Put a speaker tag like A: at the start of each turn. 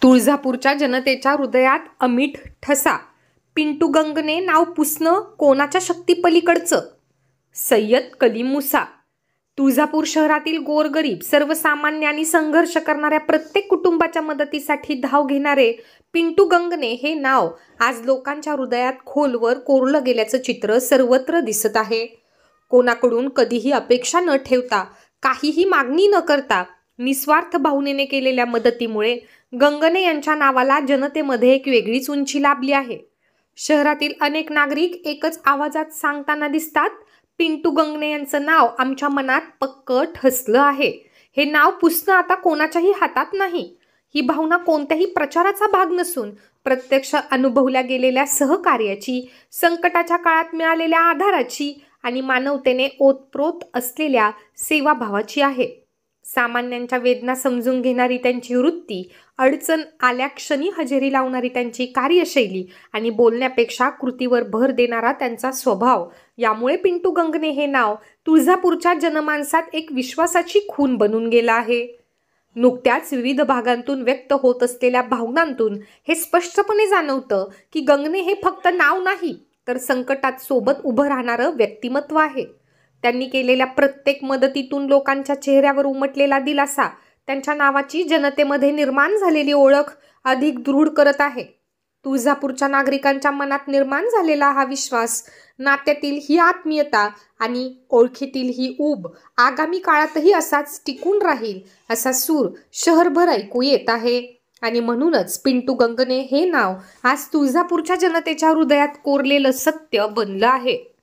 A: तुळजापूरच्या जनतेच्या हृदयात अमीट ठसा. पिंटू गंगने नाव पुसणं कोणाच्या शक्तीपलीकडचं? सय्यद कलीम मुसा. तुळजापूर शहरातील गोरगरीब, सर्वसामान्य आणि संघर्ष करणाऱ्या प्रत्येक कुटुंबाच्या मदतीसाठी धाव घेणारे पिंटू गंगने हे नाव आज लोकांच्या हृदयात खोलवर कोरलं गेल्याचं चित्र सर्वत्र दिसत आहे. कोणाकडून कधीही अपेक्षा न ठेवता, काहीही मागणी न करता, निस्वार्थ भावनेने केलेल्या मदतीमुळे गंगने यांच्या नावाला जनतेमध्ये एक वेगळीच उंची लाभली आहे. शहरातील अनेक नागरिक एकच आवाजात सांगताना दिसतात, पिंटू गंगने यांचं नाव आमच्या मनात पक्क ठसलं आहे. हे नाव पुसणं आता कोणाच्याही हातात नाही. ही भावना कोणत्याही प्रचाराचा भाग नसून प्रत्यक्ष अनुभवल्या गेलेल्या सहकार्याची, संकटाच्या काळात मिळालेल्या आधाराची आणि मानवतेने ओतप्रोत असलेल्या सेवाभावाची आहे. सामान्यांच्या वेदना समजून घेणारी त्यांची वृत्ती, अडचण आल्या क्षणी हजेरी लावणारी त्यांची कार्यशैली आणि बोलण्यापेक्षा कृतीवर भर देणारा त्यांचा स्वभाव, यामुळे पिंटू गंगने हे नाव तुळजापूरच्या जनमानसात एक विश्वासाची खूण बनून गेलं आहे. नुकत्याच विविध भागांतून व्यक्त होत असलेल्या भावनांतून हे स्पष्टपणे जाणवतं की गंगने हे फक्त नाव नाही, तर संकटात सोबत उभं राहणारं व्यक्तिमत्व आहे. त्यांनी केलेल्या प्रत्येक मदतीतून लोकांच्या चेहऱ्यावर उमटलेला दिलासा, त्यांच्या नावाची जनतेमध्ये निर्माण झालेली ओळख अधिक दृढ करत आहे. तुळजापूरच्या नागरिकांच्या मनात निर्माण झालेला हा विश्वास, नात्यातील ही आत्मीयता आणि ओळखीतील ही ऊब आगामी काळातही असाच टिकून राहील, असा सूर शहरभर ऐकू येत आहे. आणि म्हणूनच पिंटू गंगने हे नाव आज तुळजापूरच्या जनतेच्या हृदयात कोरलेलं सत्य बनलं आहे.